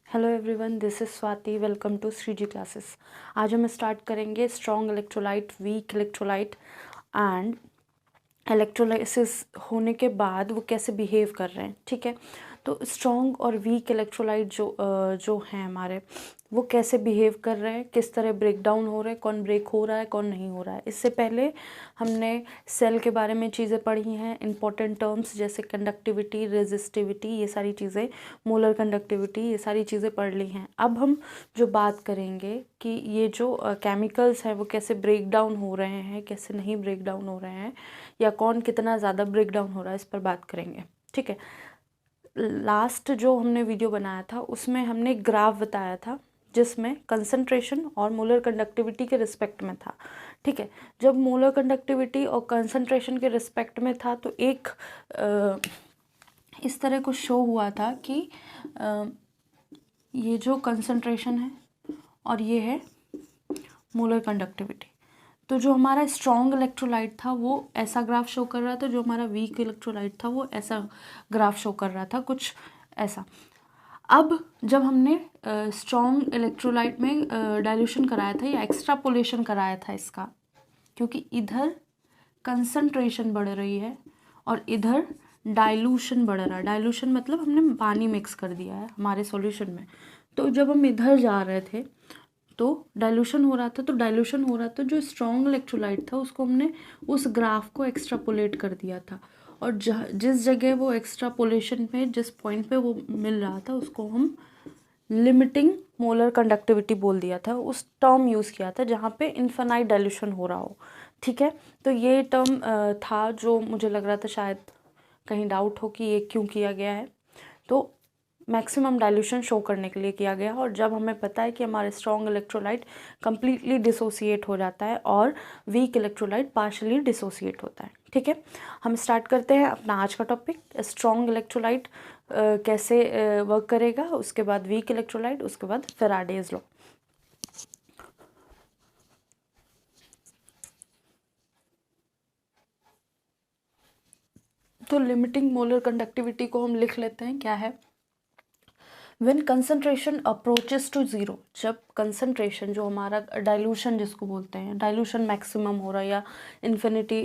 Hello everyone, this is Swati. Welcome to Shreeji classes. आज हम start करेंगे strong electrolyte, weak electrolyte and electrolysis होने के बाद वो कैसे बिहेव कर रहे हैं। ठीक है, तो स्ट्रॉन्ग और वीक इलेक्ट्रोलाइट जो हैं हमारे, वो कैसे बिहेव कर रहे हैं, किस तरह ब्रेक डाउन हो रहे हैं, कौन ब्रेक हो रहा है कौन नहीं हो रहा है। इससे पहले हमने सेल के बारे में चीज़ें पढ़ी हैं, इंपॉर्टेंट टर्म्स जैसे कंडक्टिविटी, रेजिस्टिविटी, ये सारी चीज़ें, मोलर कंडक्टिविटी, ये सारी चीज़ें पढ़ ली हैं। अब हम जो बात करेंगे कि ये जो केमिकल्स हैं वो कैसे ब्रेक डाउन हो रहे हैं, कैसे नहीं ब्रेक डाउन हो रहे हैं, या कौन कितना ज़्यादा ब्रेक डाउन हो रहा है, इस पर बात करेंगे। ठीक है, लास्ट जो हमने वीडियो बनाया था उसमें हमने ग्राफ बताया था जिसमें कंसंट्रेशन और मोलर कंडक्टिविटी के रिस्पेक्ट में था। ठीक है, जब मोलर कंडक्टिविटी और कंसंट्रेशन के रिस्पेक्ट में था तो एक इस तरह को शो हुआ था कि ये जो कंसंट्रेशन है और ये है मोलर कंडक्टिविटी। तो जो हमारा स्ट्रॉन्ग इलेक्ट्रोलाइट था वो ऐसा ग्राफ शो कर रहा था, जो हमारा वीक इलेक्ट्रोलाइट था वो ऐसा ग्राफ शो कर रहा था, कुछ ऐसा। अब जब हमने स्ट्रॉन्ग इलेक्ट्रोलाइट में डाइल्यूशन कराया था या एक्स्ट्रापोलेशन कराया था इसका, क्योंकि इधर कंसंट्रेशन बढ़ रही है और इधर डाइल्यूशन बढ़ रहा है। डाइल्यूशन मतलब हमने पानी मिक्स कर दिया है हमारे सॉल्यूशन में। तो जब हम इधर जा रहे थे तो डाइल्यूशन हो रहा था, तो डाइल्यूशन हो रहा था, जो स्ट्रॉन्ग इलेक्ट्रोलाइट था उसको हमने उस ग्राफ को एक्स्ट्रापोलेट कर दिया था, और जिस जगह वो एक्स्ट्रापोलेशन पे, जिस पॉइंट पे वो मिल रहा था, उसको हम लिमिटिंग मोलर कंडक्टिविटी बोल दिया था, उस टर्म यूज़ किया था जहाँ पे इन्फिनाइट डाइल्यूशन हो रहा हो। ठीक है, तो ये टर्म था जो मुझे लग रहा था शायद कहीं डाउट हो कि ये क्यों किया गया है। तो मैक्सिमम डाइल्यूशन शो करने के लिए किया गया, और जब हमें पता है कि हमारे स्ट्रॉन्ग इलेक्ट्रोलाइट कम्प्लीटली डिसोसिएट हो जाता है और वीक इलेक्ट्रोलाइट पार्शली डिसोसिएट होता है। ठीक है, हम स्टार्ट करते हैं अपना आज का टॉपिक, स्ट्रॉन्ग इलेक्ट्रोलाइट कैसे वर्क करेगा, उसके बाद वीक इलेक्ट्रोलाइट, उसके बाद फैराडेज लॉ। तो लिमिटिंग मोलर कंडक्टिविटी को हम लिख लेते हैं, क्या है, When concentration approaches to zero, जब concentration जो हमारा डाइल्यूशन जिसको बोलते हैं, डाइल्यूशन मैक्सिमम हो रहा है या इन्फिनिटी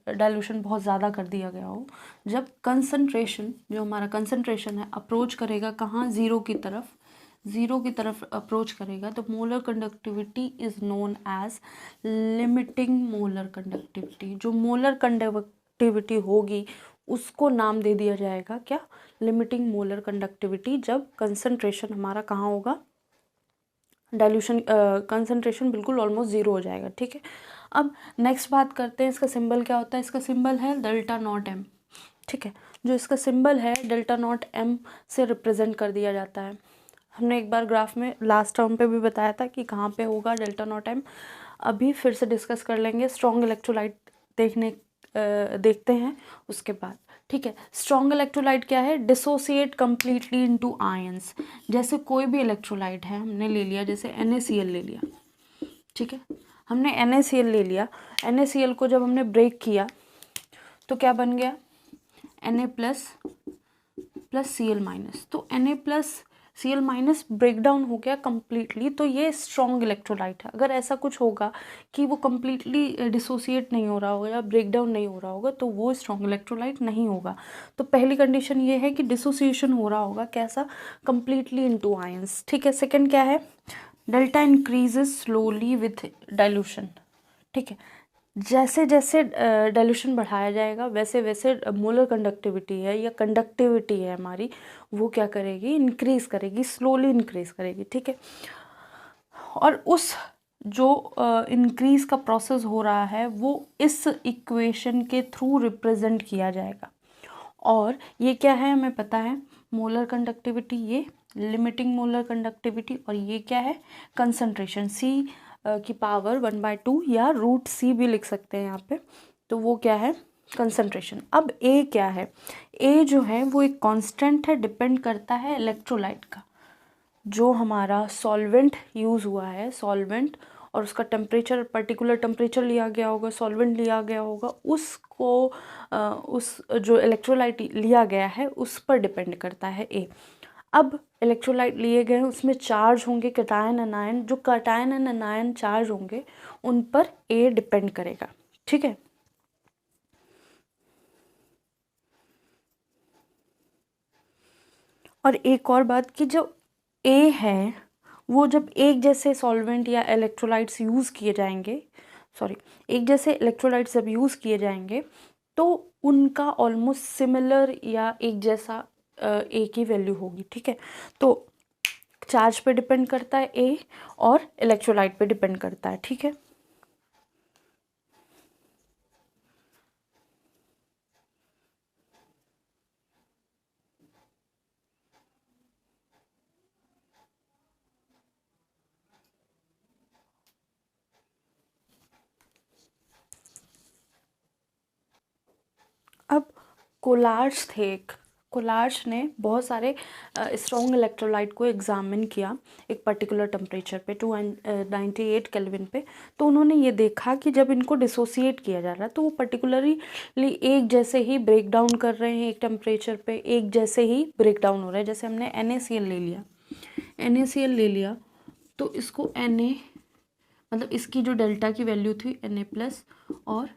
डाइल्यूशन बहुत ज़्यादा कर दिया गया हो, जब कंसंट्रेशन जो हमारा कंसंट्रेशन है अप्रोच करेगा कहाँ, ज़ीरो की तरफ अप्रोच करेगा, तो molar conductivity is known as limiting molar conductivity. जो मोलर कंडक्टिविटी होगी उसको नाम दे दिया जाएगा क्या, लिमिटिंग मोलर कंडक्टिविटी, जब कंसंट्रेशन हमारा कहाँ होगा, डाइल्यूशन कंसंट्रेशन बिल्कुल ऑलमोस्ट ज़ीरो हो जाएगा। ठीक है, अब नेक्स्ट बात करते हैं, इसका सिंबल क्या होता है। इसका सिंबल है डेल्टा नॉट एम। ठीक है, जो इसका सिंबल है डेल्टा नॉट एम से रिप्रेजेंट कर दिया जाता है। हमने एक बार ग्राफ में लास्ट टर्म पे भी बताया था कि कहाँ पे होगा डेल्टा नॉट एम। अभी फिर से डिस्कस कर लेंगे, स्ट्रॉन्ग इलेक्ट्रोलाइट देखते हैं उसके बाद। ठीक है, स्ट्रॉन्ग इलेक्ट्रोलाइट क्या है, डिसोसिएट कम्प्लीटली इनटू आयंस। जैसे कोई भी इलेक्ट्रोलाइट है हमने ले लिया, जैसे NaCl ले लिया। ठीक है, हमने NaCl ले लिया, NaCl को जब हमने ब्रेक किया तो क्या बन गया, Na प्लस Cl माइनस। तो Na plus Cl minus break down हो गया कम्प्लीटली, तो ये स्ट्रॉन्ग इलेक्ट्रोलाइट है। अगर ऐसा कुछ होगा कि वो कम्प्लीटली डिसोसिएट नहीं हो रहा होगा या ब्रेक डाउन नहीं हो रहा होगा तो वो स्ट्रॉन्ग इलेक्ट्रोलाइट नहीं होगा। तो पहली कंडीशन ये है कि डिसोसिएशन हो रहा होगा, कैसा, कम्प्लीटली इनटू आयंस। ठीक है, सेकंड क्या है, delta increases slowly with dilution. ठीक है, जैसे जैसे डाइल्यूशन बढ़ाया जाएगा वैसे वैसे मोलर कंडक्टिविटी है या कंडक्टिविटी है हमारी, वो क्या करेगी, इंक्रीज करेगी, स्लोली इंक्रीज करेगी। ठीक है, और उस जो इंक्रीज का प्रोसेस हो रहा है वो इस इक्वेशन के थ्रू रिप्रेजेंट किया जाएगा। और ये क्या है, हमें पता है, मोलर कंडक्टिविटी, ये लिमिटिंग मोलर कंडक्टिविटी, और ये क्या है, कंसंट्रेशन, C की पावर 1/2 या √C भी लिख सकते हैं यहाँ पे। तो वो क्या है, कंसंट्रेशन। अब A क्या है, A जो है वो एक कांस्टेंट है, डिपेंड करता है इलेक्ट्रोलाइट का। जो हमारा सॉल्वेंट यूज़ हुआ है, सॉल्वेंट, और उसका टेम्परेचर, पर्टिकुलर टेम्परेचर लिया गया होगा, सॉल्वेंट लिया गया होगा, उसको उस जो इलेक्ट्रोलाइट लिया गया है उस पर डिपेंड करता है A। अब इलेक्ट्रोलाइट लिए गए हैं, उसमें चार्ज होंगे कैटायन एनायन, जो कैटायन एंड एनायन चार्ज होंगे उन पर ए डिपेंड करेगा, ठीक है। और एक और बात कि जो ए है वो जब एक जैसे सॉल्वेंट या इलेक्ट्रोलाइट्स यूज़ किए जाएंगे, सॉरी, एक जैसे इलेक्ट्रोलाइट्स जब यूज़ किए जाएंगे तो उनका ऑलमोस्ट सिमिलर या एक जैसा ए की वैल्यू होगी, ठीक है। तो चार्ज पे डिपेंड करता है ए और इलेक्ट्रोलाइट पे डिपेंड करता है, ठीक है। अब कोलार्ड्स थे, कोलार्ड्स ने बहुत सारे स्ट्रॉन्ग इलेक्ट्रोलाइट को एग्जामिन किया एक पर्टिकुलर टेम्परेचर पे 298 केल्विन पे। तो उन्होंने ये देखा कि जब इनको डिसोसिएट किया जा रहा है तो वो पर्टिकुलरली एक जैसे ही ब्रेक डाउन कर रहे हैं, एक टेम्परेचर पे एक जैसे ही ब्रेक डाउन हो रहा है। जैसे हमने NaCl ले लिया, NaCl ले लिया तो इसको Na, मतलब इसकी जो डेल्टा की वैल्यू थी Na+, और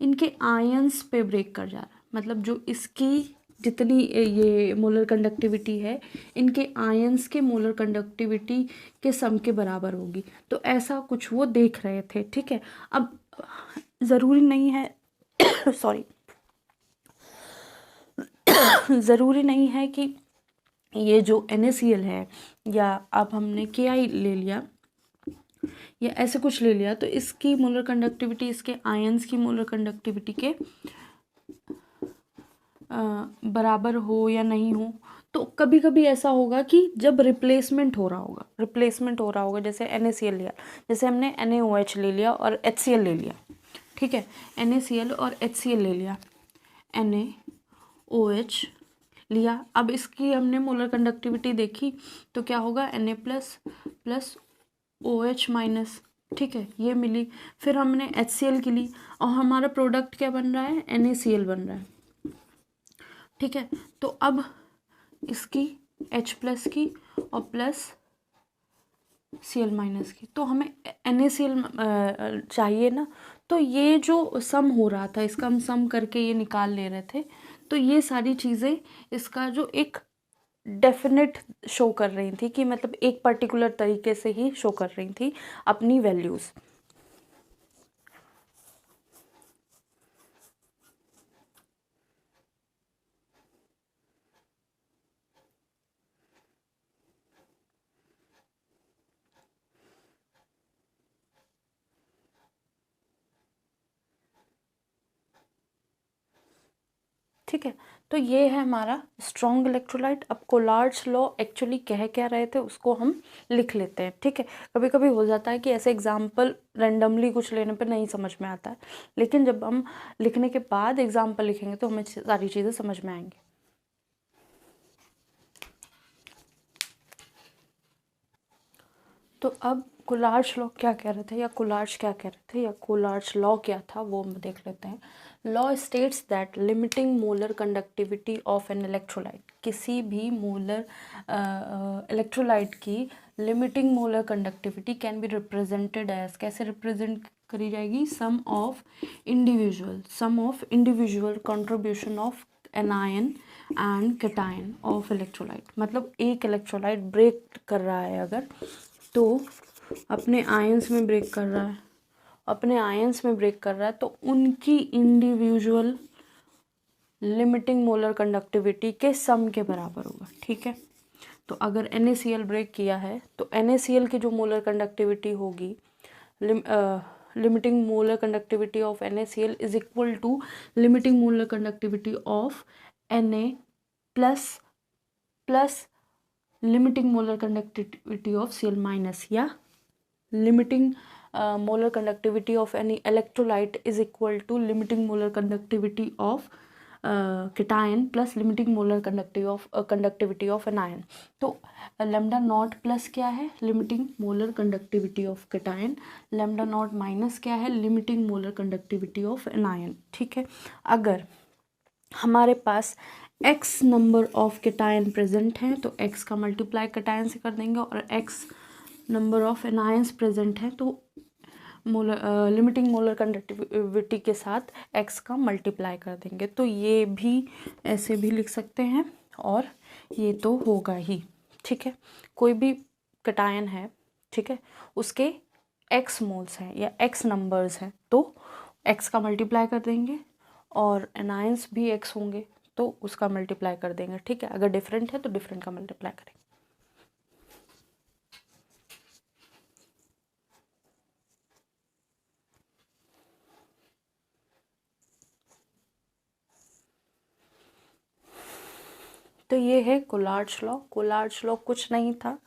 इनके आयंस पे ब्रेक कर जा रहा है, मतलब जो इसकी जितनी ये मोलर कंडक्टिविटी है इनके आयंस के मोलर कंडक्टिविटी के सम के बराबर होगी। तो ऐसा कुछ वो देख रहे थे, ठीक है। अब ज़रूरी नहीं है सॉरी ज़रूरी नहीं है कि ये जो NaCl है या अब हमने Ki ले लिया या ऐसे कुछ ले लिया तो इसकी मोलर कंडक्टिविटी इसके आयंस की मोलर कंडक्टिविटी के बराबर हो या नहीं हो। तो कभी कभी ऐसा होगा कि जब रिप्लेसमेंट हो रहा होगा, जैसे NaCl लिया, जैसे हमने NaOH ले लिया और HCl ले लिया, ठीक है। NaCl और HCl ले लिया, NaOH लिया, अब इसकी हमने मोलर कंडक्टिविटी देखी तो क्या होगा, Na प्लस OH-, ठीक है, ये मिली। फिर हमने HCl की ली और हमारा प्रोडक्ट क्या बन रहा है, NaCl बन रहा है, ठीक है। तो अब इसकी H+ की और प्लस Cl- की, तो हमें NaCl चाहिए ना। तो ये जो सम हो रहा था इसका हम सम करके ये निकाल ले रहे थे। तो ये सारी चीज़ें इसका जो एक डेफिनेट शो कर रही थी कि मतलब एक पर्टिकुलर तरीके से ही शो कर रही थी अपनी वैल्यूज़। ठीक है, तो ये है हमारा स्ट्रॉन्ग इलेक्ट्रोलाइट। अब कोलार्ड्स लॉ एक्चुअली कह क्या रहे थे उसको हम लिख लेते हैं, ठीक है। कभी कभी हो जाता है कि ऐसे एग्जाम्पल रेंडमली कुछ लेने पर नहीं समझ में आता है, लेकिन जब हम लिखने के बाद एग्जाम्पल लिखेंगे तो हमें सारी चीज़ें समझ में आएंगी। तो अब कोलार्ड्स लॉ क्या कह रहे थे या कोलार्ड्स क्या कह रहे थे या कोलार्ड्स लॉ क्या था वो हम देख लेते हैं। Law states that limiting molar conductivity of an electrolyte, किसी भी मोलर इलेक्ट्रोलाइट की limiting molar conductivity can be represented as, कैसे रिप्रेजेंट करी जाएगी, sum of individual contribution of anion and cation of electrolyte. मतलब एक इलेक्ट्रोलाइट ब्रेक कर रहा है अगर, तो अपने आयंस में ब्रेक कर रहा है तो उनकी इंडिविजुअल लिमिटिंग मोलर कंडक्टिविटी के सम के बराबर होगा, ठीक है। तो अगर NaCl ब्रेक किया है तो NaCl की जो मोलर कंडक्टिविटी होगी, limiting molar conductivity of NaCl is equal to limiting molar conductivity of Na plus limiting molar conductivity of Cl- या limiting molar conductivity of any electrolyte is equal to limiting molar conductivity of cation plus limiting molar conductivity of anion. तो lambda naught plus क्या है, limiting molar conductivity of cation, lambda naught minus क्या है, limiting molar conductivity of anion, ठीक है। अगर हमारे पास x number of cation present हैं तो x का मल्टीप्लाई कैटायन से कर देंगे, और x number of anions present हैं तो लिमिटिंग मोलर कंडक्टिविटी के साथ x का मल्टीप्लाई कर देंगे। तो ये भी ऐसे भी लिख सकते हैं और ये तो होगा ही, ठीक है। कोई भी कैटायन है, ठीक है, उसके x मोल्स हैं या x नंबर्स हैं तो x का मल्टीप्लाई कर देंगे, और एनायंस भी x होंगे तो उसका मल्टीप्लाई कर देंगे, ठीक है। अगर डिफरेंट है तो डिफरेंट का मल्टीप्लाई करेंगे। तो ये है कोलार्ड्स लॉ। कोलार्ड्स लॉ कुछ नहीं था,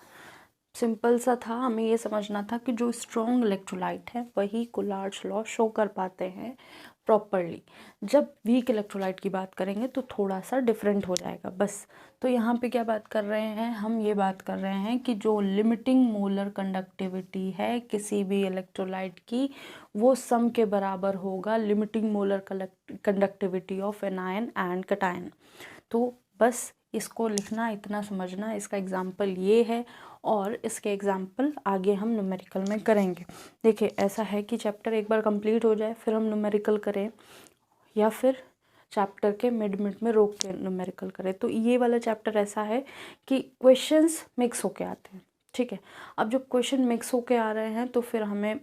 सिंपल सा था। हमें ये समझना था कि जो स्ट्रॉन्ग इलेक्ट्रोलाइट है वही कोलार्ड्स लॉ शो कर पाते हैं प्रॉपरली। जब वीक इलेक्ट्रोलाइट की बात करेंगे तो थोड़ा सा डिफरेंट हो जाएगा बस। तो यहाँ पे क्या बात कर रहे हैं हम, ये बात कर रहे हैं कि जो लिमिटिंग मोलर कंडक्टिविटी है किसी भी इलेक्ट्रोलाइट की, वो सम के बराबर होगा limiting molar conductivity of anion and cation. तो बस इसको लिखना, इतना समझना। इसका एग्जाम्पल ये है और इसके एग्जाम्पल आगे हम न्यूमेरिकल में करेंगे। देखिए ऐसा है कि चैप्टर एक बार कंप्लीट हो जाए फिर हम न्यूमेरिकल करें, या फिर चैप्टर के मिड में रोक के न्यूमेरिकल करें। तो ये वाला चैप्टर ऐसा है कि क्वेश्चंस मिक्स होके आते हैं, ठीक है। अब जब क्वेश्चन मिक्स होके आ रहे हैं तो फिर हमें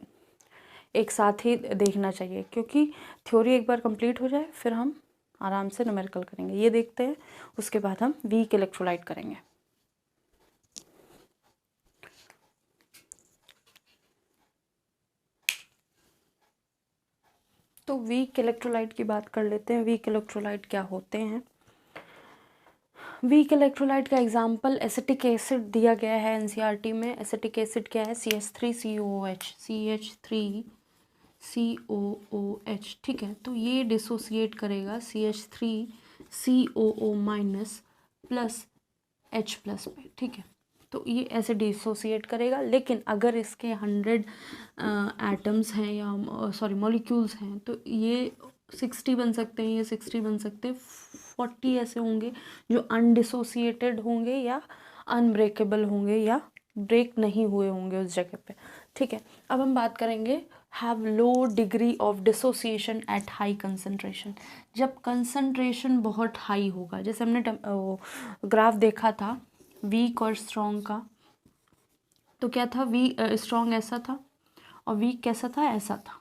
एक साथ ही देखना चाहिए, क्योंकि थ्योरी एक बार कंप्लीट हो जाए फिर हम आराम से न्यूमेरिकल करेंगे। ये देखते हैं, उसके बाद हम वीक इलेक्ट्रोलाइट करेंगे। तो वीक इलेक्ट्रोलाइट की बात कर लेते हैं। वीक इलेक्ट्रोलाइट क्या होते हैं? वीक इलेक्ट्रोलाइट का एग्जाम्पल एसिटिक एसिड दिया गया है एनसीईआरटी में। एसिटिक एसिड क्या है? CH3COOH, CH3COOH, ठीक है। तो ये डिसोसिएट करेगा CH3COO minus plus H plus पे, ठीक है। तो ये ऐसे डिसोसिएट करेगा। लेकिन अगर इसके 100 एटम्स हैं या सॉरी मॉलिक्यूल्स हैं तो ये 60 बन सकते हैं, ये 60 बन सकते हैं। 40 ऐसे होंगे जो अनडिसोसिएटेड होंगे या अनब्रेकेबल होंगे या ब्रेक नहीं हुए होंगे उस जगह पे, ठीक है। अब हम बात करेंगे have low degree of dissociation at high concentration. जब कंसंट्रेशन बहुत हाई होगा, जैसे हमने ग्राफ देखा था वीक और स्ट्रॉन्ग का, तो क्या था? स्ट्रॉन्ग ऐसा था और वीक कैसा था? ऐसा था।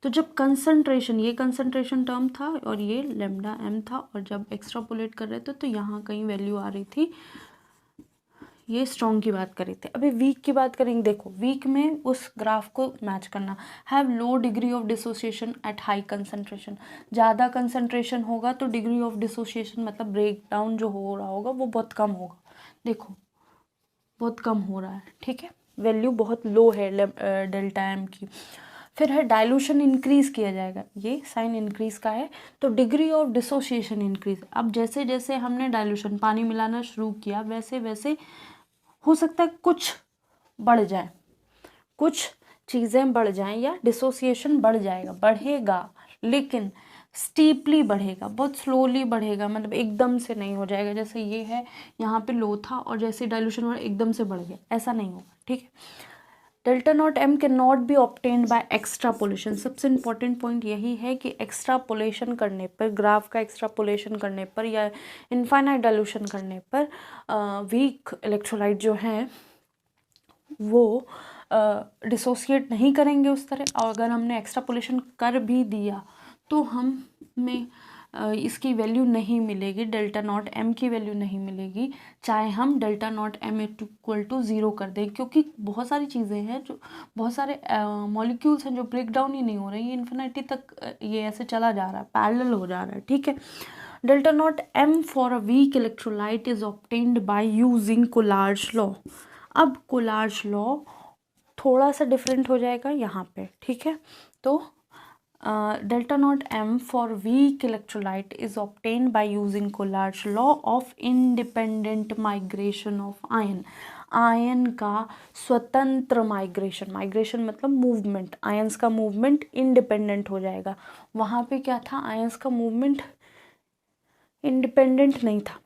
तो जब कंसंट्रेशन, ये कंसंट्रेशन टर्म था और ये लेमडा एम था, और जब एक्स्ट्रापोलेट कर रहे थे तो यहाँ कहीं वैल्यू आ रही थी, ये स्ट्रॉन्ग की बात कर रहे थे। अभी वीक की बात करेंगे। देखो वीक में उस ग्राफ को मैच करना, have low degree of dissociation at high concentration. ज़्यादा कंसंट्रेशन होगा तो डिग्री ऑफ डिसोसिएशन मतलब ब्रेक डाउन जो हो रहा होगा वो बहुत कम होगा। देखो बहुत कम हो रहा है, ठीक है, वैल्यू बहुत लो है डेल्टा एम की। फिर है डाइल्यूशन इंक्रीज किया जाएगा, ये साइन इंक्रीज का है, तो डिग्री ऑफ डिसोसिएशन इंक्रीज। अब जैसे जैसे हमने डाइल्यूशन पानी मिलाना शुरू किया वैसे वैसे हो सकता है कुछ बढ़ जाए, कुछ चीज़ें बढ़ जाएं या डिसोसिएशन बढ़ जाएगा, बढ़ेगा लेकिन स्टीपली बढ़ेगा, बहुत स्लोली बढ़ेगा, मतलब एकदम से नहीं हो जाएगा। जैसे ये है यहाँ पे लो था और जैसे डाइल्यूशन बढ़ा एकदम से बढ़ गया, ऐसा नहीं होगा, ठीक है। Delta not M can not be obtained by extrapolation. सबसे इंपॉर्टेंट पॉइंट यही है कि एक्स्ट्रापोलेशन करने पर, ग्राफ का एक्स्ट्रापोलेशन करने पर या इनफाइनाइट डाइल्यूशन करने पर वीक इलेक्ट्रोलाइट जो हैं वो डिसोसिएट नहीं करेंगे उस तरह। और अगर हमने एक्स्ट्रापोलेशन कर भी दिया तो हमें इसकी वैल्यू नहीं मिलेगी, डेल्टा नॉट एम की वैल्यू नहीं मिलेगी, चाहे हम delta not M equal to 0 कर दें, क्योंकि बहुत सारी चीज़ें हैं, जो बहुत सारे मॉलिक्यूल्स हैं जो ब्रेक डाउन ही नहीं हो रहे हैं, ये इन्फिनिटी तक ये ऐसे चला जा रहा है, पैरेलल हो जा रहा है, ठीक है। Delta not M for a weak electrolyte is obtained by using Kohlrausch's law. अब कोलार्ड्स लॉ थोड़ा सा डिफरेंट हो जाएगा यहाँ पे, ठीक है। तो delta not M for weak electrolyte is obtained by using Kohlrausch's law of independent migration of ion. Ion का स्वतंत्र माइग्रेशन, माइग्रेशन मतलब मूवमेंट, आयंस का मूवमेंट इंडिपेंडेंट हो जाएगा। वहाँ पे क्या था? आयंस का मूवमेंट इंडिपेंडेंट नहीं था,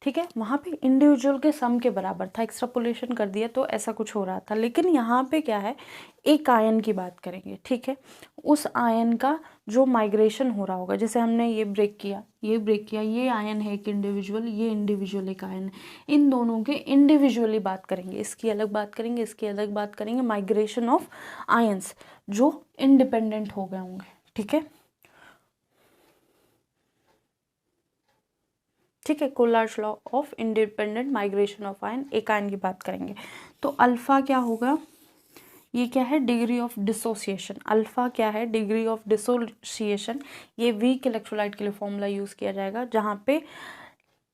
ठीक है, वहाँ पे इंडिविजुअल के सम के बराबर था, एक्सट्रापोलेशन कर दिया तो ऐसा कुछ हो रहा था। लेकिन यहाँ पे क्या है, एक आयन की बात करेंगे, ठीक है, उस आयन का जो माइग्रेशन हो रहा होगा, जैसे हमने ये ब्रेक किया, ये आयन है एक इंडिविजुअल, ये इंडिविजुअल एक आयन है, इन दोनों के इंडिविजुअली बात करेंगे, इसकी अलग बात करेंगे, इसकी अलग बात करेंगे, माइग्रेशन ऑफ आयन्स जो इंडिपेंडेंट हो गए होंगे, ठीक है, ठीक है, Kohlrausch's law of independent migration of ion, एक आयन की बात करेंगे। तो अल्फा क्या होगा, ये क्या है, डिग्री ऑफ डिसोसिएशन, अल्फा क्या है, डिग्री ऑफ डिसोसिएशन, ये वीक इलेक्ट्रोलाइट के लिए फॉर्मूला यूज़ किया जाएगा, जहाँ पे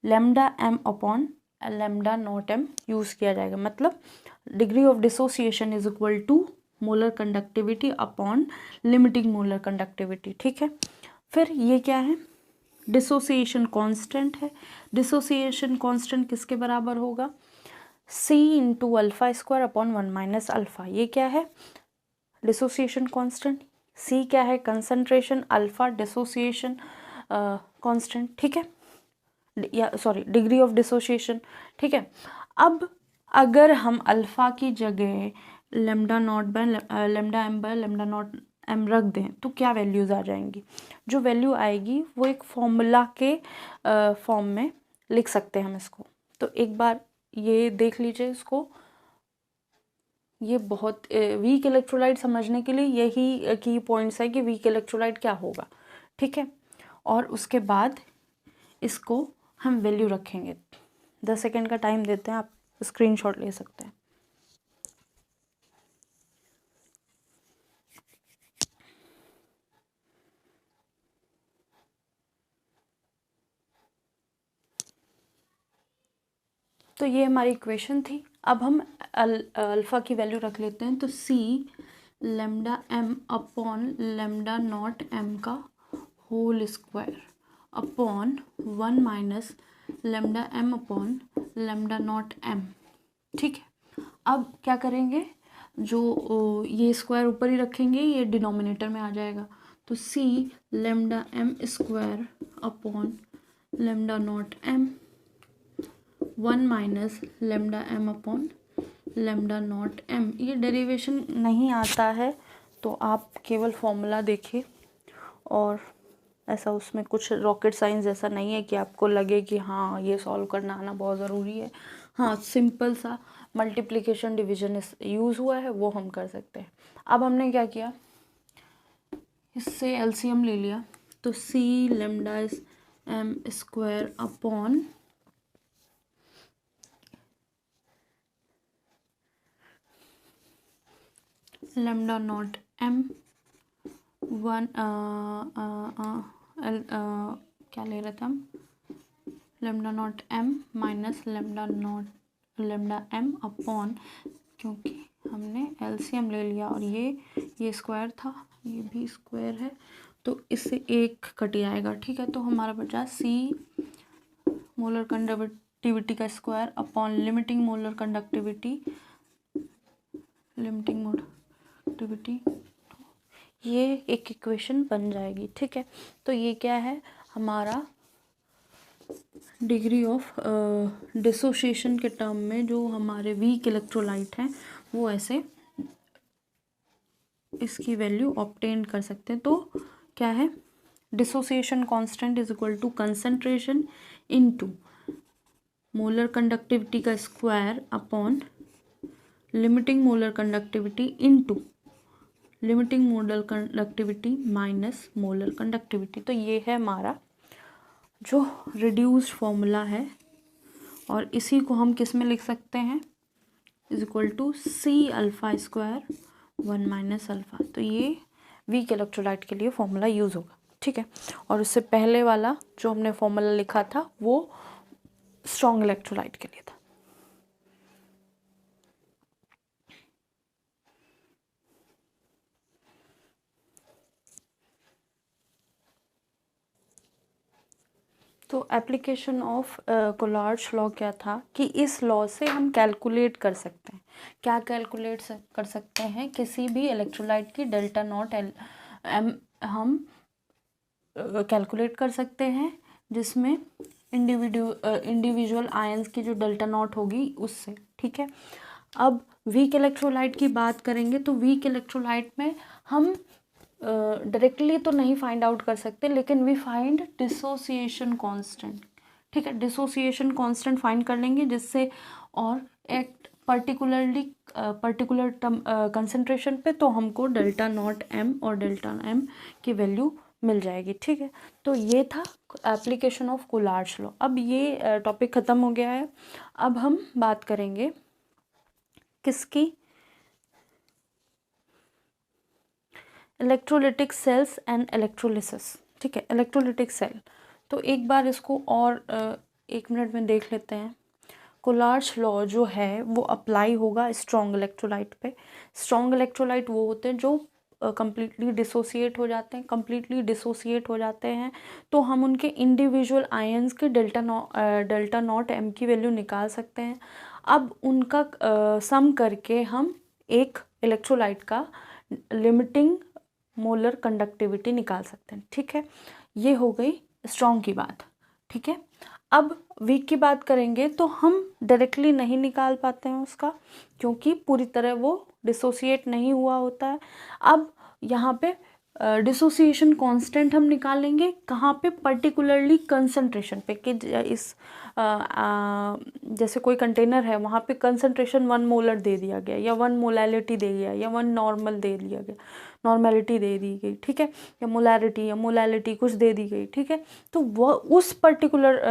lambda M upon lambda naught M use किया जाएगा, मतलब degree of dissociation is equal to molar conductivity upon limiting molar conductivity, ठीक है। फिर ये क्या है, डिसोसिएशन कांस्टेंट है, डिसोसिएशन कांस्टेंट किसके बराबर होगा, c into alpha square upon 1 minus alpha, ये क्या है, डिसोसिएशन कांस्टेंट, c क्या है, कंसंट्रेशन, अल्फा डिसोसिएशन कांस्टेंट, ठीक है, या सॉरी डिग्री ऑफ डिसोसिएशन, ठीक है। अब अगर हम अल्फा की जगह lambda naught by lambda M by lambda not M रख दें तो क्या वैल्यूज़ आ जाएंगी, जो वैल्यू आएगी वो एक फॉर्मूला के फॉर्म में लिख सकते हैं हम इसको। तो एक बार ये देख लीजिए इसको, ये बहुत वीक इलेक्ट्रोलाइट समझने के लिए यही की पॉइंट्स है कि वीक इलेक्ट्रोलाइट क्या होगा, ठीक है। और उसके बाद इसको हम वैल्यू रखेंगे, 10 सेकेंड का टाइम देते हैं, आप स्क्रीनशॉट ले सकते हैं। तो ये हमारी इक्वेशन थी। अब हम अल्फ़ा की वैल्यू रख लेते हैं, तो c lambda m upon lambda naught m का whole square upon 1 minus lambda m upon lambda naught m, ठीक है। अब क्या करेंगे, जो ये स्क्वायर ऊपर ही रखेंगे, ये डिनोमिनेटर में आ जाएगा, तो c lambda m square upon lambda naught m 1 minus lambda M upon lambda not M. ये डेरिवेशन नहीं आता है तो आप केवल फॉर्मूला देखिए, और ऐसा उसमें कुछ रॉकेट साइंस जैसा नहीं है कि आपको लगे कि हाँ ये सॉल्व करना आना बहुत ज़रूरी है। हाँ, सिंपल सा मल्टीप्लिकेशन डिवीजन यूज़ हुआ है वो हम कर सकते हैं। अब हमने क्या किया, इससे एलसीएम ले लिया, तो C lambda M square upon lambda not M 1 क्या ले रहे थे हम, lambda not M minus lambda not lambda M upon, क्योंकि हमने एलसीएम ले लिया और ये स्क्वायर था, ये भी स्क्वायर है, तो इससे एक कट जाएगा, ठीक है। तो हमारा बचा सी मोलर कंडक्टिविटी का square upon limiting molar conductivity, ये एक इक्वेशन बन जाएगी, ठीक है। तो ये क्या है, हमारा डिग्री ऑफ डिसोसिएशन के टर्म में जो हमारे वीक इलेक्ट्रोलाइट हैं वो ऐसे इसकी वैल्यू ऑब्टेन कर सकते हैं। तो क्या है, dissociation constant is equal to concentration into molar conductivity का square upon limiting molar conductivity into limiting molar conductivity minus molar conductivity. तो ये है हमारा जो रिड्यूस्ड फॉर्मूला है, और इसी को हम किस में लिख सकते हैं, is equal to C alpha square 1 minus alpha. तो ये वीक इलेक्ट्रोलाइट के लिए फॉर्मूला यूज़ होगा, ठीक है। और उससे पहले वाला जो हमने फॉर्मूला लिखा था वो स्ट्रॉन्ग इलेक्ट्रोलाइट के लिए था। तो एप्लीकेशन ऑफ कोलार्ड्स लॉ क्या था कि इस लॉ से हम कैलकुलेट कर सकते हैं, क्या कैलकुलेट कर सकते हैं, किसी भी इलेक्ट्रोलाइट की डेल्टा नॉट एम हम कैलकुलेट कर सकते हैं जिसमें इंडिविजुअल आयंस की जो डेल्टा नॉट होगी उससे, ठीक है। अब वीक इलेक्ट्रोलाइट की बात करेंगे तो वीक इलेक्ट्रोलाइट में हम डायरेक्टली तो नहीं फाइंड आउट कर सकते, लेकिन वी फाइंड डिसोसिएशन कांस्टेंट, ठीक है। डिसोसिएशन कांस्टेंट फाइंड कर लेंगे जिससे, और एक पर्टिकुलर कंसंट्रेशन पे तो हमको डेल्टा नॉट एम और डेल्टा एम की वैल्यू मिल जाएगी, ठीक है। तो ये था एप्लीकेशन ऑफ कोलार्ड्स लॉ। अब ये टॉपिक ख़त्म हो गया है। अब हम बात करेंगे किसकी, इलेक्ट्रोलिटिक सेल्स एंड इलेक्ट्रोलिसिस, ठीक है। इलेक्ट्रोलिटिक सेल, तो एक बार इसको और 1 मिनट में देख लेते हैं। कोलार्ड्स लॉ जो है वो अप्लाई होगा स्ट्रॉन्ग इलेक्ट्रोलाइट पे। स्ट्रॉन्ग इलेक्ट्रोलाइट वो होते हैं जो कंप्लीटली डिसोसिएट हो जाते हैं। कंप्लीटली डिसोसिएट हो जाते हैं तो हम उनके इंडिविजुअल आयंस के डेल्टा नॉट एम की वैल्यू निकाल सकते हैं। अब उनका सम करके हम एक इलेक्ट्रोलाइट का लिमिटिंग मोलर कंडक्टिविटी निकाल सकते हैं, ठीक है। ये हो गई स्ट्रॉन्ग की बात, ठीक है। अब वीक की बात करेंगे तो हम डायरेक्टली नहीं निकाल पाते हैं उसका, क्योंकि पूरी तरह वो डिसोसिएट नहीं हुआ होता है। अब यहाँ पे डिसोसिएशन कांस्टेंट हम निकालेंगे कहाँ पे, पर्टिकुलरली कंसंट्रेशन पे, कि इस जैसे कोई कंटेनर है वहाँ पे कंसंट्रेशन 1 मोलर दे दिया गया, या 1 मोलैलिटी दे दिया, या 1 नॉर्मल दे दिया गया, नॉर्मेलिटी दे दी गई, ठीक है, या मोलैलिटी कुछ दे दी गई, ठीक है। तो वह उस पर्टिकुलर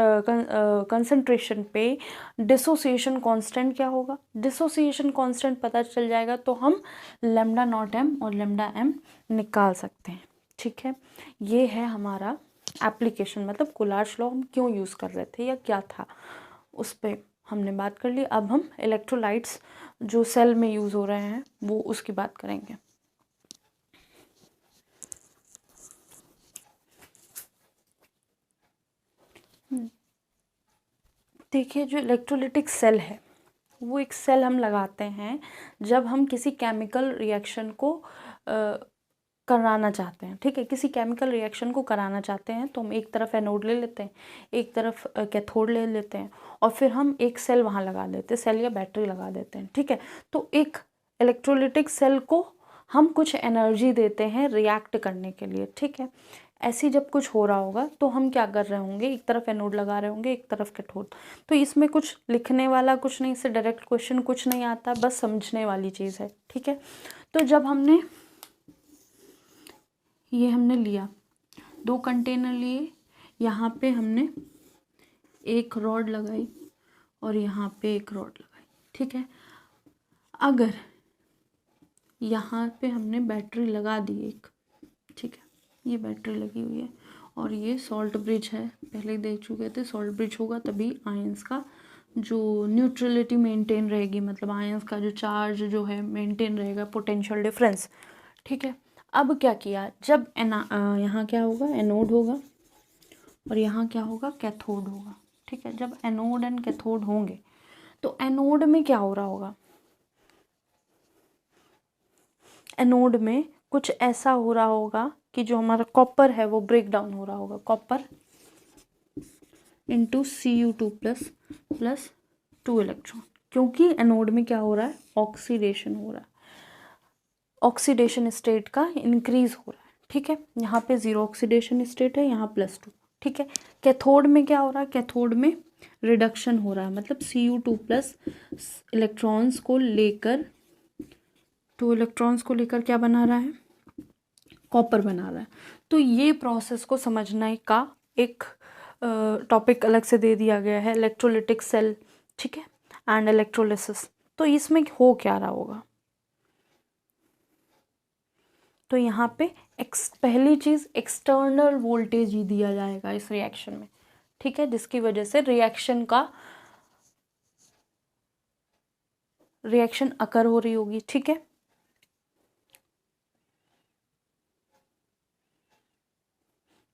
कंसंट्रेशन पे डिसोसिएशन कांस्टेंट क्या होगा, डिसोसिएशन कांस्टेंट पता चल जाएगा तो हम लैम्डा नॉट एम और लैम्डा एम निकाल सकते हैं, ठीक है। ये है हमारा एप्लीकेशन, मतलब कोलार्ड्स लॉ हम क्यों यूज़ कर रहे थे या क्या था उस पर हमने बात कर ली। अब हम इलेक्ट्रोलाइट्स जो सेल में यूज़ हो रहे हैं वो उसकी बात करेंगे। देखिए, जो इलेक्ट्रोलिटिक सेल है वो एक सेल हम लगाते हैं जब हम किसी केमिकल रिएक्शन को कराना चाहते हैं, ठीक है। किसी केमिकल रिएक्शन को कराना चाहते हैं तो हम एक तरफ एनोड ले लेते हैं, एक तरफ कैथोड ले लेते हैं, और फिर हम एक सेल वहाँ लगा देते हैं, सेल या बैटरी लगा देते हैं, ठीक है। तो एक इलेक्ट्रोलिटिक सेल को हम कुछ एनर्जी देते हैं रिएक्ट करने के लिए, ठीक है। ऐसे जब कुछ हो रहा होगा तो हम क्या कर रहे होंगे, एक तरफ एनोड लगा रहे होंगे, एक तरफ कैथोड। तो इसमें कुछ लिखने वाला कुछ नहीं, इससे डायरेक्ट क्वेश्चन कुछ नहीं आता, बस समझने वाली चीज़ है, ठीक है। तो जब हमने हमने लिया 2 कंटेनर लिए, यहाँ पे हमने एक रॉड लगाई और यहाँ पे एक रॉड लगाई, ठीक है। अगर यहाँ पे हमने बैटरी लगा दी एक, ठीक है, ये बैटरी लगी हुई है और ये सॉल्ट ब्रिज है, पहले देख चुके थे। सॉल्ट ब्रिज होगा तभी आयंस का जो न्यूट्रलिटी मेंटेन रहेगी, मतलब आयंस का जो चार्ज जो है मेंटेन रहेगा, पोटेंशियल डिफरेंस, ठीक है। अब क्या किया, जब यहाँ क्या होगा, एनोड होगा और यहाँ क्या होगा, कैथोड होगा, ठीक है। जब एनोड एंड कैथोड होंगे तो एनोड में क्या हो रहा होगा, एनोड में कुछ ऐसा हो रहा होगा कि जो हमारा कॉपर है वो ब्रेक डाउन हो रहा होगा, copper into Cu2 plus 2 electron, क्योंकि एनोड में क्या हो रहा है, ऑक्सीडेशन हो रहा है, ऑक्सीडेशन स्टेट का इंक्रीज हो रहा है, ठीक है। यहाँ पे 0 ऑक्सीडेशन स्टेट है, यहाँ +2, ठीक है। कैथोड में क्या हो रहा है, कैथोड में रिडक्शन हो रहा है, मतलब Cu2 प्लस इलेक्ट्रॉन्स को लेकर 2 इलेक्ट्रॉन्स को लेकर क्या बना रहा है, कॉपर बना रहा है। तो ये प्रोसेस को समझने का एक टॉपिक अलग से दे दिया गया है, इलेक्ट्रोलिटिक सेल, ठीक है, एंड इलेक्ट्रोलिसिस। तो इसमें हो क्या रहा होगा, तो यहाँ पे पहली चीज़ एक्सटर्नल वोल्टेज ही दिया जाएगा इस रिएक्शन में, ठीक है, जिसकी वजह से रिएक्शन अकर हो रही होगी, ठीक है।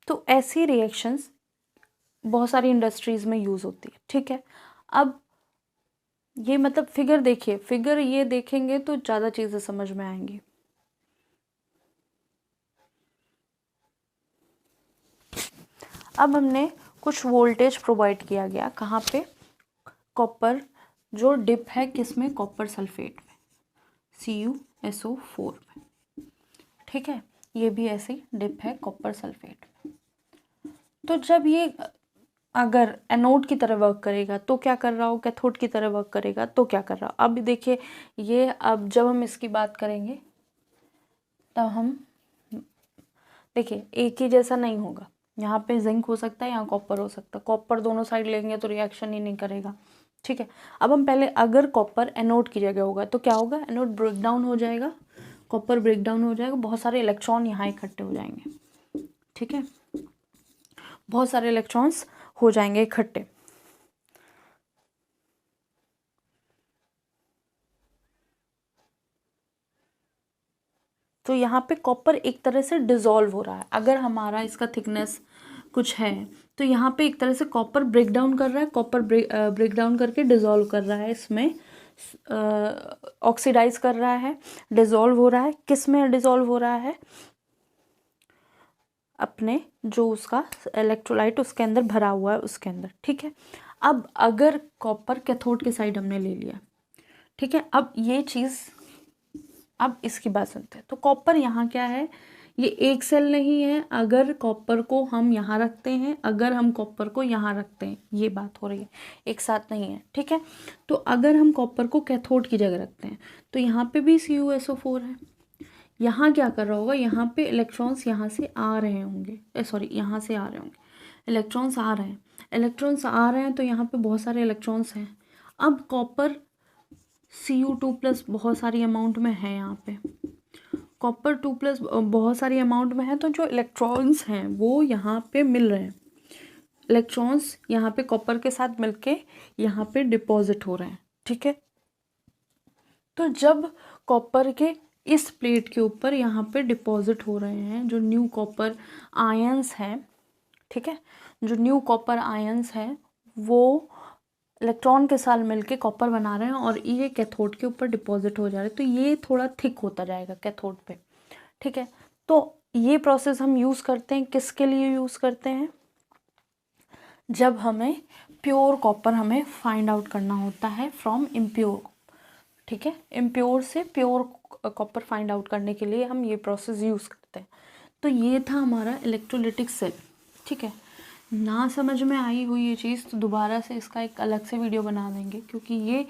तो ऐसी रिएक्शंस बहुत सारी इंडस्ट्रीज में यूज़ होती है, ठीक है। अब ये मतलब फिगर देखिए, फिगर ये देखेंगे तो ज़्यादा चीज़ें समझ में आएंगी। अब हमने कुछ वोल्टेज प्रोवाइड किया गया, कहाँ पे, कॉपर जो डिप है किसमें, कॉपर सल्फेट में, CuSO4 में, ठीक है। ये भी ऐसे ही डिप है कॉपर सल्फेट में। तो जब ये अगर एनोड की तरह वर्क करेगा तो क्या कर रहा हो, कैथोड की तरह वर्क करेगा तो क्या कर रहा हो। अब देखिए ये, अब जब हम इसकी बात करेंगे तब हम देखिए एक ही जैसा नहीं होगा, यहाँ पे जिंक हो सकता है, यहाँ कॉपर हो सकता है, कॉपर दोनों साइड लेंगे तो रिएक्शन ही नहीं करेगा, ठीक है। अब हम पहले, अगर कॉपर एनोड की जगह होगा तो क्या होगा, एनोड ब्रेक डाउन हो जाएगा, कॉपर ब्रेक डाउन हो जाएगा, बहुत सारे इलेक्ट्रॉन यहाँ इकट्ठे हो जाएंगे, ठीक है, बहुत सारे इलेक्ट्रॉन्स हो जाएंगे इकट्ठे। तो यहाँ पे कॉपर एक तरह से डिसॉल्व हो रहा है। अगर हमारा इसका थिकनेस कुछ है तो यहाँ पे एक तरह से कॉपर ब्रेक डाउन कर रहा है, कॉपर ब्रेक डाउन करके डिसॉल्व कर रहा है, इसमें ऑक्सीडाइज कर रहा है, डिसॉल्व हो रहा है। किस में डिसॉल्व हो रहा है, अपने जो उसका इलेक्ट्रोलाइट उसके अंदर भरा हुआ है उसके अंदर, ठीक है। अब अगर कॉपर कैथोड के साइड हमने ले लिया, ठीक है, अब ये चीज़, अब इसकी बात सुनते हैं। तो कॉपर यहाँ क्या है, ये एक सेल नहीं है। अगर कॉपर को हम यहाँ रखते हैं, अगर हम कॉपर को यहाँ रखते हैं, ये बात हो रही है, एक साथ नहीं है, ठीक है। तो अगर हम कॉपर को कैथोड की जगह रखते हैं तो यहाँ पे भी CuSO4 है। यहाँ क्या कर रहा होगा, यहाँ पे इलेक्ट्रॉन्स यहाँ से आ रहे होंगे, सॉरी यहाँ से आ रहे होंगे, इलेक्ट्रॉन्स आ रहे हैं, इलेक्ट्रॉन्स आ रहे हैं तो यहाँ पे बहुत सारे इलेक्ट्रॉन्स हैं। अब कॉपर Cu2+ बहुत सारी अमाउंट में है, यहाँ पे कॉपर 2+ बहुत सारी अमाउंट में है, तो जो इलेक्ट्रॉन्स हैं वो यहाँ पे मिल रहे हैं, इलेक्ट्रॉन्स यहाँ पे कॉपर के साथ मिलके यहाँ पे डिपॉजिट हो रहे हैं, ठीक है। तो जब कॉपर के इस प्लेट के ऊपर यहाँ पे डिपॉजिट हो रहे हैं जो न्यू कॉपर आयंस हैं, ठीक है, जो न्यू कॉपर आयंस हैं वो इलेक्ट्रॉन के साथ मिलके कॉपर बना रहे हैं और ये कैथोड के ऊपर डिपॉजिट हो जा रहे हैं, तो ये थोड़ा थिक होता जाएगा कैथोड पे, ठीक है। तो ये प्रोसेस हम यूज़ करते हैं, किसके लिए यूज़ करते हैं, जब हमें प्योर कॉपर हमें फाइंड आउट करना होता है फ्रॉम इम्प्योर, ठीक है, इम्प्योर से प्योर कॉपर फाइंड आउट करने के लिए हम ये प्रोसेस यूज़ करते हैं। तो ये था हमारा इलेक्ट्रोलिटिक सेल, ठीक है। ना समझ में आई हुई ये चीज़ तो दोबारा से इसका एक अलग से वीडियो बना देंगे, क्योंकि ये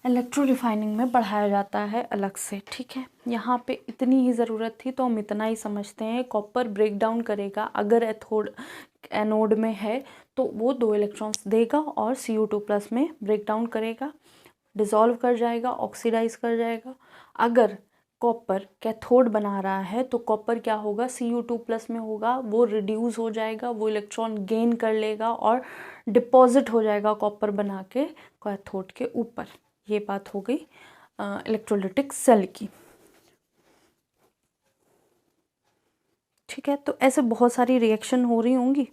इलेक्ट्रो रिफाइनिंग में पढ़ाया जाता है अलग से, ठीक है। यहाँ पे इतनी ही ज़रूरत थी तो हम इतना ही समझते हैं। कॉपर ब्रेक डाउन करेगा, अगर एनोड में है तो वो 2 इलेक्ट्रॉन्स देगा और Cu2+ में ब्रेक डाउन करेगा, डिसॉल्व कर जाएगा, ऑक्सीडाइज कर जाएगा। अगर कॉपर कैथोड बना रहा है तो कॉपर क्या होगा, Cu2+ में होगा, वो रिड्यूस हो जाएगा, वो इलेक्ट्रॉन गेन कर लेगा और डिपॉजिट हो जाएगा कॉपर बना के कैथोड के ऊपर। ये बात हो गई इलेक्ट्रोलिटिक सेल की, ठीक है। तो ऐसे बहुत सारी रिएक्शन हो रही होंगी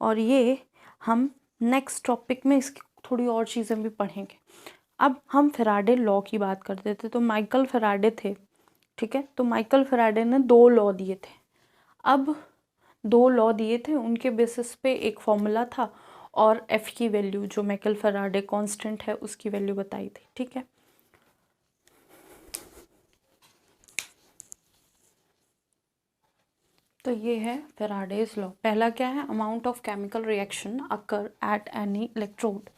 और ये हम नेक्स्ट टॉपिक में इसकी थोड़ी और चीज़ें भी पढ़ेंगे। अब हम फैराडे लॉ की बात करते थे, तो माइकल फैराडे थे, ठीक है। तो माइकल फैराडे ने 2 लॉ दिए थे। अब 2 लॉ दिए थे, उनके बेसिस पे एक फॉर्मूला था और F की वैल्यू जो माइकल फैराडे कांस्टेंट है उसकी वैल्यू बताई थी, ठीक है। तो ये है फैराडेज लॉ। पहला क्या है, amount of chemical reaction occur at any electrode,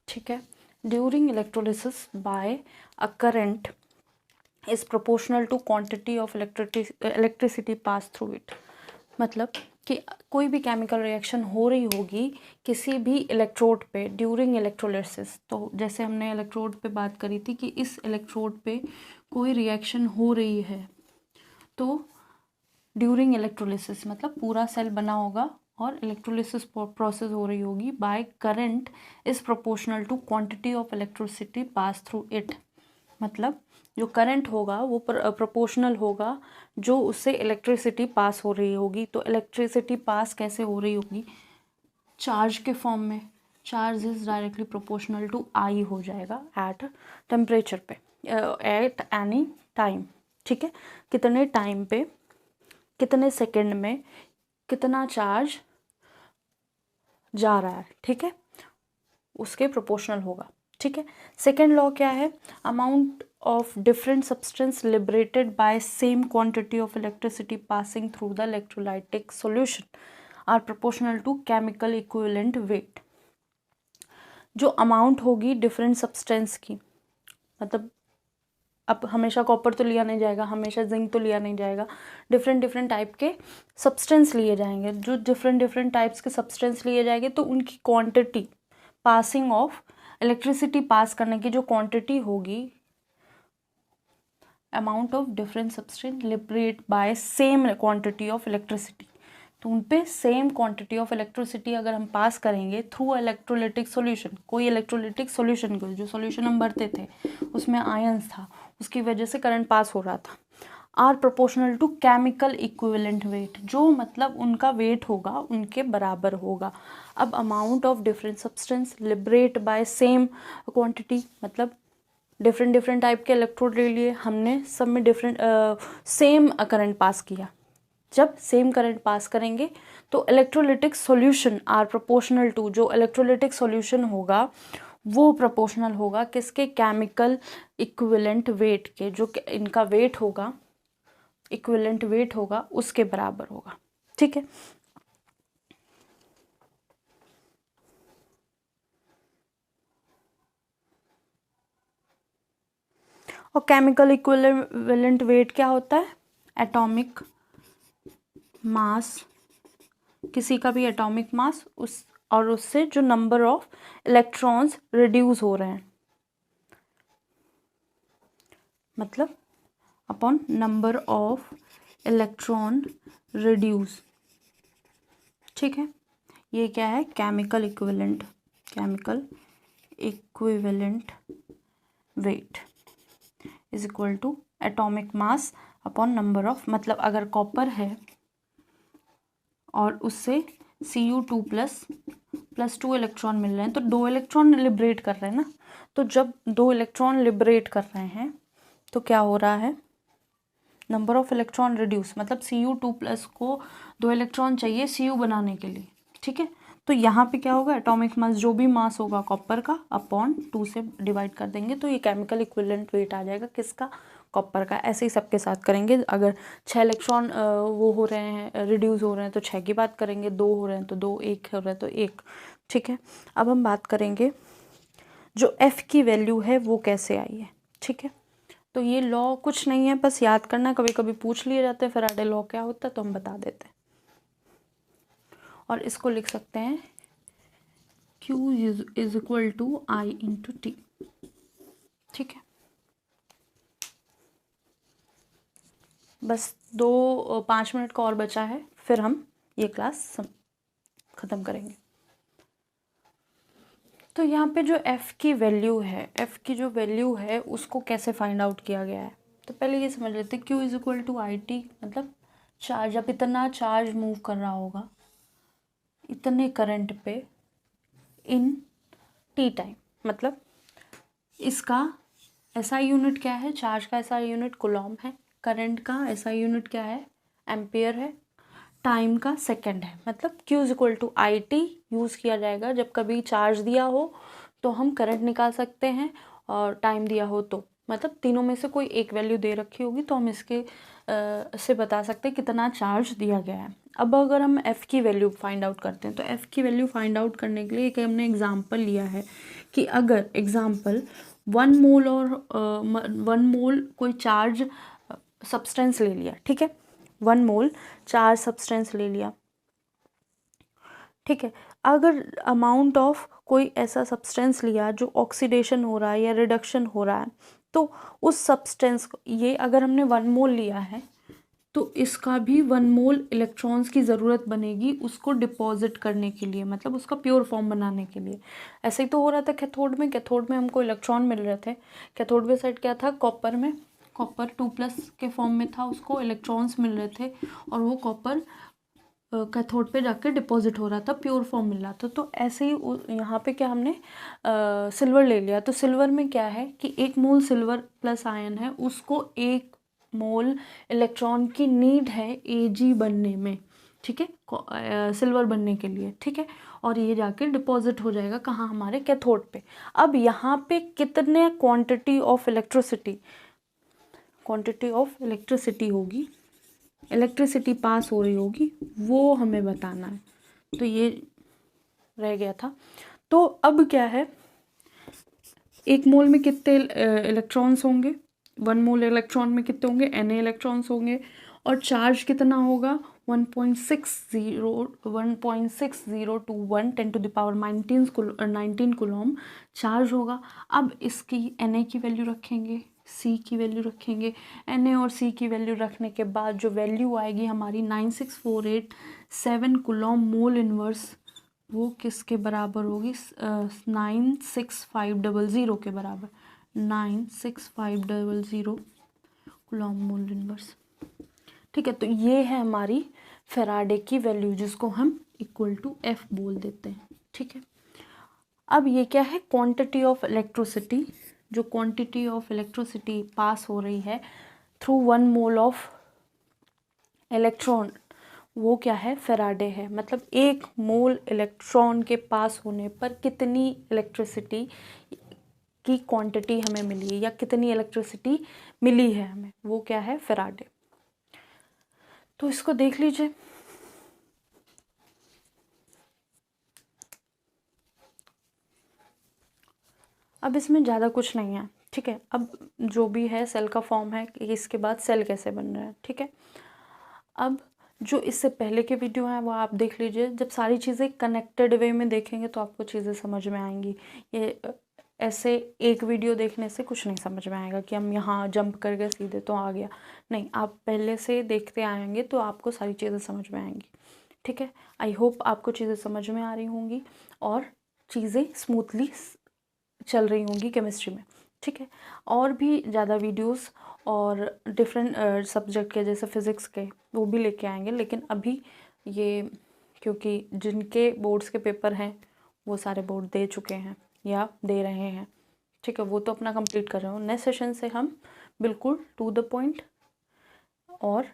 ठीक है, during electrolysis by a current is proportional to quantity of electricity pass through it. मतलब कि कोई भी केमिकल रिएक्शन हो रही होगी किसी भी इलेक्ट्रोड पे ड्यूरिंग इलेक्ट्रोलिसिस, तो जैसे हमने इलेक्ट्रोड पे बात करी थी कि इस इलेक्ट्रोड पे कोई रिएक्शन हो रही है, तो ड्यूरिंग इलेक्ट्रोलिसिस मतलब पूरा सेल बना होगा और इलेक्ट्रोलिसिस प्रोसेस हो रही होगी by current is proportional to quantity of electricity pass through it. मतलब जो करंट होगा वो प्रोपोर्शनल होगा जो उससे इलेक्ट्रिसिटी पास हो रही होगी। तो इलेक्ट्रिसिटी पास कैसे हो रही होगी, चार्ज के फॉर्म में, charge is directly proportional to I हो जाएगा एट टेम्परेचर पे, एट एनी टाइम, ठीक है। कितने टाइम पे, कितने सेकंड में कितना चार्ज जा रहा है, ठीक है, उसके प्रोपोर्शनल होगा, ठीक है। सेकेंड लॉ क्या है, amount of different substance liberated by same quantity of electricity passing through the electrolytic solution are proportional to chemical equivalent weight. जो अमाउंट होगी डिफरेंट सब्सटेंस की, मतलब अब हमेशा कॉपर तो लिया नहीं जाएगा, हमेशा जिंक तो लिया नहीं जाएगा, डिफरेंट डिफरेंट टाइप के सब्सटेंस लिए जाएंगे। जो डिफरेंट डिफरेंट टाइप्स के सब्सटेंस लिए जाएंगे तो उनकी quantity, passing of electricity pass करने की जो क्वांटिटी होगी, amount of different substance liberate by same quantity of electricity, तो उन पे सेम क्वांटिटी ऑफ इलेक्ट्रिसिटी अगर हम पास करेंगे थ्रू इलेक्ट्रोलिटिक सॉल्यूशन, कोई इलेक्ट्रोलिटिक सॉल्यूशन को, जो सॉल्यूशन हम भरते थे उसमें आयंस था, उसकी वजह से करंट पास हो रहा था, are proportional to chemical equivalent weight, जो मतलब उनका वेट होगा उनके बराबर होगा। अब amount of different substance liberate by same quantity, मतलब डिफरेंट डिफरेंट टाइप के इलेक्ट्रोड ले लिए हमने, सब में डिफरेंट सेम करंट पास किया। जब सेम करंट पास करेंगे तो electrolytic solution are proportional to, जो इलेक्ट्रोलिटिक सॉल्यूशन होगा वो प्रोपोर्शनल होगा किसके, केमिकल इक्विवेलेंट वेट के, जो इनका वेट होगा, इक्विवेलेंट वेट होगा उसके बराबर होगा, ठीक है। और केमिकल इक्विवेलेंट वेट क्या होता है, एटॉमिक मास, किसी का भी एटॉमिक मास, उस और उससे जो नंबर ऑफ इलेक्ट्रॉन्स रिड्यूस हो रहे हैं, मतलब upon number of electron reduce, ठीक है। ये क्या है, chemical equivalent, chemical equivalent weight is equal to atomic mass upon number of, मतलब अगर कॉपर है और उससे Cu2 प्लस 2 इलेक्ट्रॉन मिल रहे हैं, तो 2 इलेक्ट्रॉन लिबरेट कर रहे हैं ना, तो जब 2 इलेक्ट्रॉन लिबरेट कर रहे हैं तो क्या हो रहा है, नंबर ऑफ इलेक्ट्रॉन रिड्यूस, मतलब Cu2 को 2 इलेक्ट्रॉन चाहिए Cu बनाने के लिए, ठीक है। तो यहाँ पे क्या होगा, एटॉमिक मास, जो भी मास होगा कॉपर का, अपॉन 2 से डिवाइड कर देंगे तो ये केमिकल इक्विवेलेंट वेट आ जाएगा, किसका, कॉपर का। ऐसे ही सबके साथ करेंगे, अगर 6 इलेक्ट्रॉन वो हो रहे हैं, रिड्यूस हो रहे हैं तो 6 की बात करेंगे, 2 हो रहे हैं तो 2, 1 हो रहा है तो 1, ठीक है। अब हम बात करेंगे जो F की वैल्यू है वो कैसे आई है, ठीक है। तो ये लॉ कुछ नहीं है, बस याद करना, कभी कभी पूछ लिए जाते हैं फैराडे लॉ क्या होता है तो हम बता देते हैं, और इसको लिख सकते हैं Q is equal to I into T, ठीक है। बस 5 मिनट का और बचा है, फिर हम ये क्लास ख़त्म करेंगे। तो यहाँ पे जो F की वैल्यू है, F की जो वैल्यू है उसको कैसे फाइंड आउट किया गया है, तो पहले ये समझ लेते हैं। Q is equal to I T, मतलब चार्ज, अब इतना चार्ज मूव कर रहा होगा इतने करंट पे इन टी टाइम, मतलब इसका एसआई यूनिट क्या है, चार्ज का एसआई यूनिट कूलॉम है, करंट का एसआई यूनिट क्या है, एम्पियर है, टाइम का सेकंड है, मतलब Q is equal to I T use किया जाएगा जब कभी चार्ज दिया हो तो हम करंट निकाल सकते हैं, और टाइम दिया हो तो, मतलब तीनों में से कोई एक वैल्यू दे रखी होगी तो हम इसके से बता सकते हैं कितना चार्ज दिया गया है। अब अगर हम F की वैल्यू फाइंड आउट करते हैं तो F की वैल्यू फाइंड आउट करने के लिए एक हमने एग्जांपल लिया है कि अगर एग्जांपल 1 मोल और 1 मोल कोई चार्ज सब्सटेंस ले लिया, ठीक है, 1 मोल चार्ज सब्सटेंस ले लिया, ठीक है। अगर अमाउंट ऑफ कोई ऐसा सब्सटेंस लिया जो ऑक्सीडेशन हो रहा है या रिडक्शन हो रहा है, तो उस सब्सटेंस को, ये अगर हमने 1 मोल लिया है तो इसका भी 1 मोल इलेक्ट्रॉन्स की ज़रूरत बनेगी उसको डिपॉजिट करने के लिए, मतलब उसका प्योर फॉर्म बनाने के लिए। ऐसे ही तो हो रहा था कैथोड में, कैथोड में हमको इलेक्ट्रॉन मिल रहे थे, कैथोड पे साइड क्या था, कॉपर में, कॉपर 2+ के फॉर्म में था, उसको इलेक्ट्रॉन्स मिल रहे थे और वो कॉपर कैथोड पे जाकर डिपॉजिट हो रहा था, प्योर फॉर्म मिल रहा था। तो ऐसे ही यहाँ पे क्या हमने सिल्वर ले लिया, तो सिल्वर में क्या है कि 1 मोल सिल्वर प्लस आयन है, उसको 1 मोल इलेक्ट्रॉन की नीड है Ag बनने में, ठीक है, सिल्वर बनने के लिए, ठीक है। और ये जाके डिपॉजिट हो जाएगा कहाँ, हमारे कैथोड पे। अब यहाँ पे कितने क्वांटिटी ऑफ इलेक्ट्रिसिटी होगी, इलेक्ट्रिसिटी पास हो रही होगी, वो हमें बताना है। तो ये रह गया था। तो अब क्या है, एक मोल में कितने इलेक्ट्रॉन्स होंगे, 1 मोल इलेक्ट्रॉन में कितने होंगे, Na इलेक्ट्रॉन्स होंगे। और चार्ज कितना होगा, 1.60 टू 1 10⁻19 कूलॉम चार्ज होगा। अब इसकी Na की वैल्यू रखेंगे, C की वैल्यू रखेंगे। Na और C की वैल्यू रखने के बाद जो वैल्यू आएगी हमारी 96487 कूलॉम मोल इनवर्स, वो किसके बराबर होगी, 96500 के बराबर, 96500 कूलॉम मोल इनवर्स। ठीक है, तो ये है हमारी फैराडे की वैल्यू, जिसको हम इक्वल टू F बोल देते हैं। ठीक है, अब ये क्या है, क्वांटिटी ऑफ इलेक्ट्रिसिटी, जो क्वांटिटी ऑफ इलेक्ट्रिसिटी पास हो रही है थ्रू 1 मोल ऑफ इलेक्ट्रॉन, वो क्या है, फैराडे है। मतलब 1 मोल इलेक्ट्रॉन के पास होने पर कितनी इलेक्ट्रिसिटी की क्वांटिटी हमें मिली है, या कितनी इलेक्ट्रिसिटी मिली है हमें, वो क्या है, फैराडे। तो इसको देख लीजिए। अब इसमें ज़्यादा कुछ नहीं है, ठीक है। अब जो भी है सेल का फॉर्म है, इसके बाद सेल कैसे बन रहा है, ठीक है। अब जो इससे पहले के वीडियो हैं वो आप देख लीजिए। जब सारी चीज़ें कनेक्टेड वे में देखेंगे तो आपको चीज़ें समझ में आएंगी। ये ऐसे एक वीडियो देखने से कुछ नहीं समझ में आएगा कि हम यहाँ जंप कर गए सीधे तो आ गया, नहीं। आप पहले से देखते आएंगे तो आपको सारी चीज़ें समझ में आएंगी, ठीक है। आई होप आपको चीज़ें समझ में आ रही होंगी और चीज़ें स्मूथली चल रही होंगी केमिस्ट्री में, ठीक है। और भी ज़्यादा वीडियोस और डिफरेंट सब्जेक्ट के, जैसे फिज़िक्स के, वो भी लेके आएंगे। लेकिन अभी ये, क्योंकि जिनके बोर्ड्स के पेपर हैं वो सारे बोर्ड दे चुके हैं या दे रहे हैं, ठीक है, वो तो अपना कंप्लीट कर रहे हो। नेक्स्ट सेशन से हम बिल्कुल टू द पॉइंट और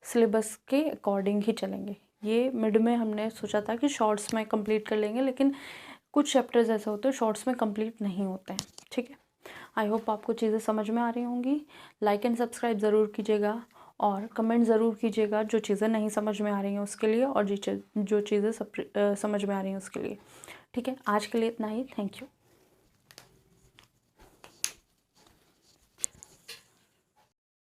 सिलेबस के अकॉर्डिंग ही चलेंगे। ये मिड में हमने सोचा था कि शॉर्ट्स में कंप्लीट कर लेंगे, लेकिन कुछ चैप्टर्स ऐसे होते हैं शॉर्ट्स में कंप्लीट नहीं होते हैं, ठीक है। आई होप आपको चीज़ें समझ में आ रही होंगी। लाइक एंड सब्सक्राइब ज़रूर कीजिएगा और कमेंट ज़रूर कीजिएगा जो चीज़ें नहीं समझ में आ रही हैं उसके लिए, और जो चीज़ें समझ में आ रही हैं उसके लिए, ठीक है। आज के लिए इतना ही, थैंक यू।